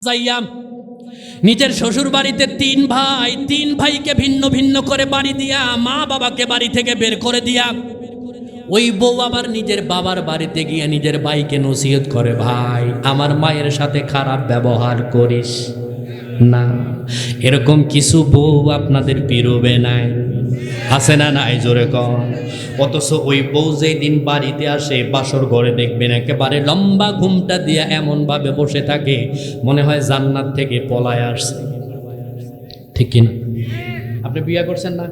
যাইয়া নিজের শ্বশুর বাড়িতে তিন ভাইকে ভিন্ন ভিন্ন করে বাড়ি দিয়া মা বাবাকে বাড়ি থেকে বের করে দিয়া ওই বউ আবার নিজের বাবার বাড়িতে গিয়ে নিজের ভাইকে নসিহত করে, ভাই আমার মায়ের সাথে খারাপ ব্যবহার করিস না। এরকম কিছু বউ আপনাদের পিরবে নাই, আছে না নাই? জোরে কর। অথচ ওই বউ যেই দিন বাড়িতে আসে বাসর ঘরে দেখবেন একেবারে লম্বা ঘুমটা দিয়ে এমন ভাবে বসে থাকে মনে হয় জান্নাত থেকে পলায় আসছে। ঠিক কিনা? আপনি বিয়ে করছেন না?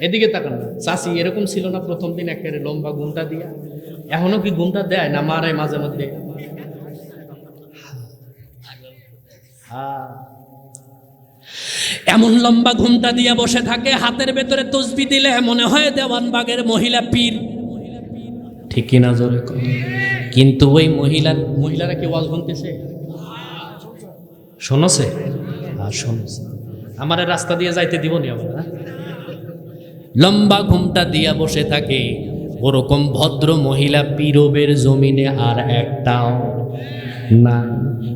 এদিকে তাকান না। চাচি এরকম ছিল না প্রথম দিন একেবারে লম্বা ঘুমটা দিয়া? এখনো কি ঘুমটা দেয় না মারায় মাঝে মধ্যে? এমন লম্বা ঘুমটা দিয়ে বসে থাকে, হাতের ভেতরে তসবি দিলে মনে হয় দেওয়ানবাগের মহিলা পীর। ঠিক কিনা? জোরে কর। কিন্তু ওই মহিলারা কি ওয়াজ শুনতেছে? শোনছে? আর শোনছে। আমার রাস্তা দিয়ে যাইতে দিব নি আমরা? লম্বা ঘুমটা দিয়া বসে থাকে। ওরকম ভদ্র মহিলা পীরবের জমিনে আর একটাও না।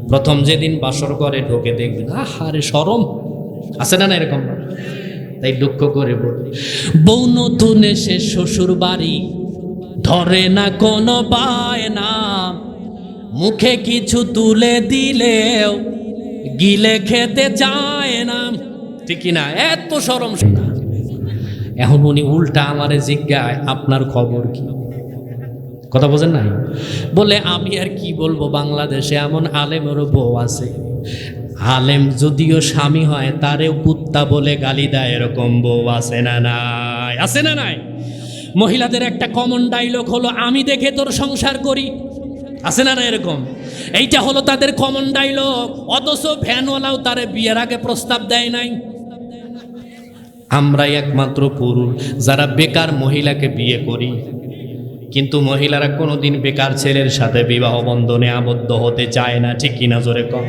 প্রথম যেদিন বাসর করে ঢোকে দেখবেন আরে শরম আছে না? এরকম। তাই দুঃখ করে বলি, বউ নতুন এসে শ্বশুর বাড়ি ধরে না কোনো বায়না, মুখে কিছু তুলে দিলেও গিলে খেতে চায় না। ঠিক না? এত শরম না। এখন উনি উল্টা আমারে জিজ্ঞায় আপনার খবর কি? কথা বোঝেন না? বলে আমি আর কি বলবো, বাংলাদেশে এমন আলেমেরও বউ আছে, আলেম যদিও স্বামী হয় তারেও কুত্তা বলে গালি দেয়, এরকম বউ আছে না নাই? আছে না নাই? মহিলাদের একটা কমন ডায়লগ হলো আমি দেখে তোর সংসার করি, আছে না না? এরকম এইটা হলো তাদের কমন ডায়লগ। অথচ ভ্যানওয়ালাও তারে বিয়ের আগে প্রস্তাব দেয় নাই। আমরাই একমাত্র পুরুষ যারা বেকার মহিলাকে বিয়ে করি, কিন্তু মহিলারা কোনোদিন বেকার ছেলের সাথে বিবাহ বন্ধনে আবদ্ধ হতে চায় না। ঠিক কিনা? জোরে কর।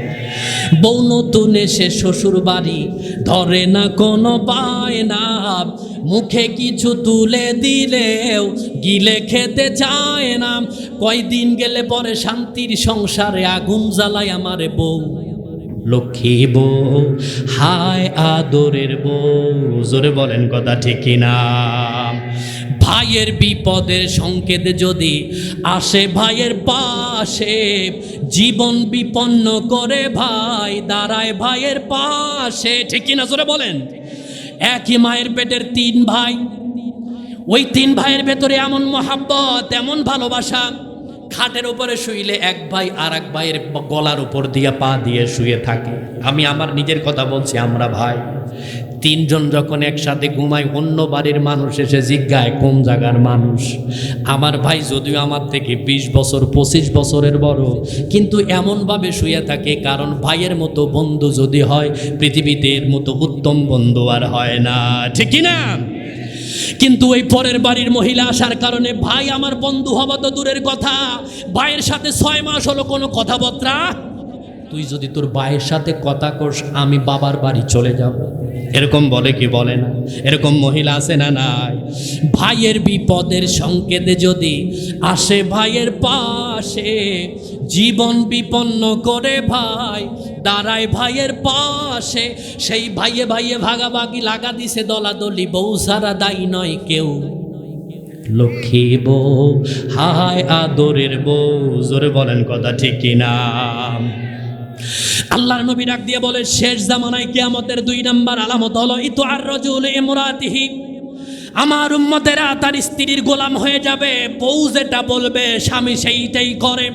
বউ নতুন এসে শ্বশুর বাড়ি ধরে না কোনো বায়না, মুখে কিছু তুলে দিলেও গিলে খেতে চায় না। কয়দিন গেলে পরে শান্তির সংসারে আগুন জ্বালায় আমারে বউ। লক্ষ্মী বউ, হায় আদরের বউ। জোরে বলেন কথা ঠিক কিনা? ভাইয়ের বিপদের সংকেত যদি আসে ভাইয়ের পাশে, জীবন বিপন্ন করে ভাই দাঁড়ায় ভাইয়ের পাশে। ঠিক কিনা? জোরে বলেন। একই মায়ের পেটের তিন ভাই, ওই তিন ভাইয়ের ভেতরে এমন মহাব্বত, এমন ভালোবাসা, খাটের উপরে শুইলে এক ভাই আর এক ভাইয়ের গলার উপর দিয়ে পা দিয়ে শুয়ে থাকে। আমি আমার নিজের কথা বলছি, আমরা ভাই তিনজন যখন একসাথে ঘুমাই, অন্য বাড়ির মানুষ এসে জিজ্ঞায় কোন জায়গার মানুষ। আমার ভাই যদিও আমার থেকে 20 বছর 25 বছরের বড়, কিন্তু এমনভাবে শুয়ে থাকে, কারণ ভাইয়ের মতো বন্ধু যদি হয় পৃথিবীতে এর মতো উত্তম বন্ধু আর হয় না। ঠিক কিনা? কিন্তু ওই পরের বাড়ির মহিলা আসার কারণে ভাই আমার বন্ধু হওয়া তো দূরের কথা, ভাইয়ের সাথে 6 মাস হলো কোনো কথাবার্তা। তুই যদি তোর ভাইয়ের সাথে কথা কস আমি বাবার বাড়ি চলে যাব, এরকম বলে কি বলে না? এরকম মহিলা আছে না নাই? ভাইয়ের বিপদের সংকেতে যদি আসে ভাইয়ের পাশে, জীবন বিপন্ন করে ভাই দাঁড়ায় ভাইয়ের পাশে। সেই ভাইয়ে ভাইয়ে ভাগাভাগি লাগা দিছে দলাদলি, বউ সারা দায়ী নয় কেউ। লক্ষ্মী বউ, হায় আদরের বউ। জোরে বলেন কথা ঠিক কিনা? আল্লাহর নবী ডাক দিয়ে বলে, শেষ জামানায় কিয়ামতের 2 নাম্বার আলামত হলো ইতু আর রাজুল ইমরাতিহি। আমার উম্মতেরা তার স্ত্রীর গোলাম হয়ে যাবে। বউ যেটা বলবে স্বামী সেইটাই করে।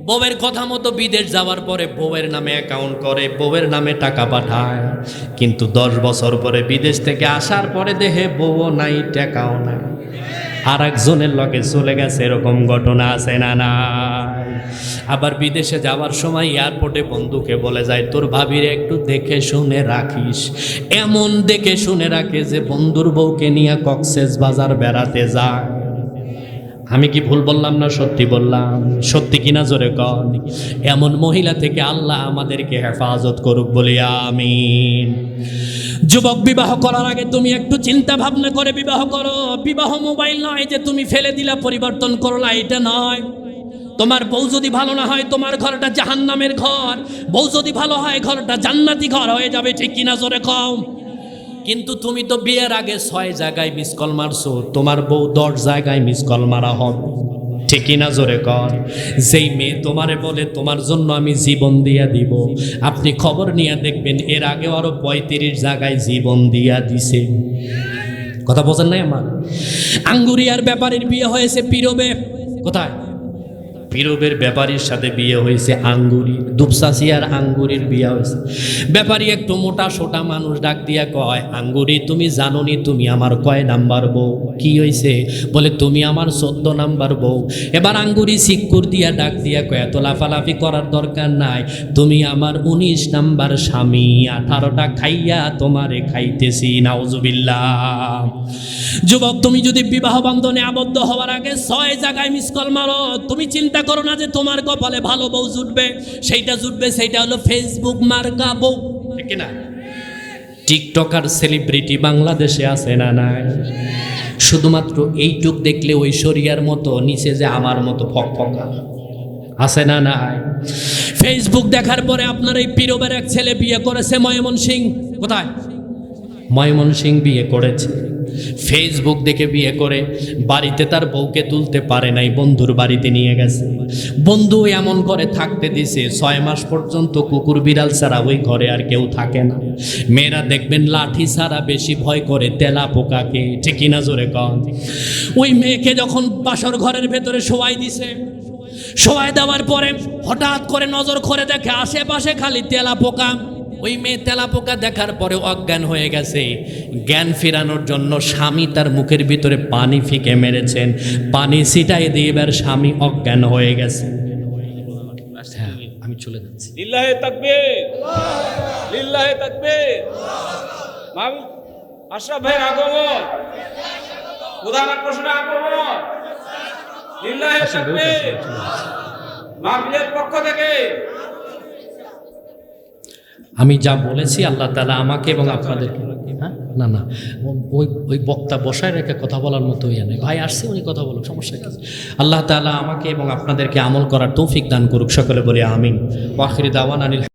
বউয়ের কথা মতো বিদেশ যাওয়ার পরে বউয়ের নামে অ্যাকাউন্ট করে, বউয়ের নামে টাকা পাঠায়, কিন্তু 10 বছর পরে বিদেশ থেকে আসার পরে দেখে বউও নাই, টাকাও নাই, আর একজনের লগে চলে গেছে। এরকম ঘটনা আছে না নাই? আবার বিদেশে যাওয়ার সময় এয়ারপোর্টে বন্ধুকে বলে যায় তোর ভাবিরে একটু দেখে শুনে রাখিস। এমন দেখে শুনে রাখে যে বন্ধুর বউকে নিয়ে কক্সবাজার বেড়াতে যায়। আমি কি ভুল বললাম না সত্যি বললাম? সত্যি কিনা? জোরে কর। এমন মহিলা থেকে আল্লাহ আমাদেরকে হেফাজত করুক বলি আমিন। যুবক, বিবাহ করার আগে তুমি একটু চিন্তা ভাবনা করে বিবাহ করো। বিবাহ মোবাইল নয় যে তুমি ফেলে দিলা পরিবর্তন করলা, এটা নয়। তোমার বউ যদি ভালো না হয় তোমার ঘরটা জাহান্নামের ঘর, বউ যদি ভালো হয় ঘরটা জান্নাতি ঘর হয়ে যাবে, ঠিক কিনা জোরে কও। কিন্তু তুমি তো বিয়ের আগে 6 জায়গায় মিস কল মারছো, তোমার বউ 10 জায়গায় মিস কল মারা হবে, ঠিক কিনা জোরে কর। যেই মেয়ে তোমারে বলে তোমার জন্য আমি জীবন দিয়া দিব, আপনি খবর নিয়ে দেখবেন এর আগে আরো 35 জায়গায় জীবন দিয়া দিছে। কথা বোঝেন নাই আমার? আঙ্গুরিয়ার ব্যাপারীর বিয়ে হয়েছে পীরবে, কোথায়? পীরবের ব্যাপারীর সাথে বিয়ে হয়েছে আঙ্গুরি, দুপসাসিয়ার আঙ্গুরির বিয়ে হয়েছে। ব্যাপারী একটু মোটা সোটা মানুষ, ডাক দিয়া কয়, আঙ্গুরি তুমি জানোনি তুমি আমার কয় নাম্বার বউ? কি হয়েছে? বলে তুমি আমার 14 নাম্বার বউ। এবার আঙ্গুরি সিক্কুর দিয়া ডাক দিয়া কয়, এত লাফালাফি করার দরকার নাই, তুমি আমার 19 নাম্বার স্বামী, 18টা খাইয়া তোমারে খাইতেছি। নাউজুবিল্লাহ। যুবক, তুমি যদি বিবাহ বন্ধনে আবদ্ধ হওয়ার আগে 6 জায়গায় মিস কল মারো, তুমি চিন্তা করো না যে তোমার কপালে ভালো বউ জুটবে, সেইটা জুটবে, সেইটা হলো ফেসবুক মার্কা বউ, ঠিক না? টিকটকার সেলিব্রিটি বাংলাদেশে আছে না নাই? শুধুমাত্র এইটুক দেখলে ঐশ্বরিয়ার মতো নিচে যে আমার মতো ফকফকা আছে না নাই? ফেসবুক দেখার পরে আপনার এই পীরবের এক ছেলে বিয়ে করেছে ময়মনসিংহ। কোথায়? ময়মনসিংহ বিয়ে করেছে। ফেসবুক দেখে বিয়ে করে বাড়িতে তার বউকে তুলতে পারে নাই, বন্ধুর বাড়িতে নিয়ে গেছে। বন্ধু এমন করে থাকতে দিছে 6 মাস পর্যন্ত কুকুর বিড়াল ছাড়া ওই ঘরে আর কেউ থাকে না। মেয়েরা দেখবেন লাঠি ছাড়া বেশি ভয় করে তেলা পোকাকে, ঠিক কিনা জোরে কন। ওই মেয়েকে যখন বাসর ঘরের ভেতরে শোয়াই দিছে, শোয়াই দেওয়ার পরে হঠাৎ করে নজর করে দেখে আশেপাশে খালি তেলা পোকা। ওই মেয়ে তেলা পোকা দেখার পরে অজ্ঞান হয়ে গেছে। জ্ঞান ফেরানোর জন্য স্বামী তার মুখের ভিতরে পানি ফিকে মেরেছেন, পানি ছিটাই দিয়ে এবার স্বামী অজ্ঞান হয়ে গেছে। হ্যাঁ, আমি চলে যাচ্ছি। লিল্লাহে তাকবীর, লিল্লাহে তাকবীর। আশরাফ ভাইয়ের আগমন, প্রধান আকর্ষণে আগমন, লিল্লাহে তাকবীর। মাহফিলের পক্ষ থেকে আমি যা বলেছি আল্লাহ তাআলা আমাকে এবং আপনাদেরকে, হ্যাঁ না না ওই ওই বক্তা বসায় রেখে কথা বলার মতো ইয়ে নেই। ভাই আসছে, উনি কথা বলুক, সমস্যা কি? আল্লাহ তাআলা আমাকে এবং আপনাদেরকে আমল করার তৌফিক দান করুক। সকলে বলি আমিন। ওয়া আখিরি দাওয়ানা।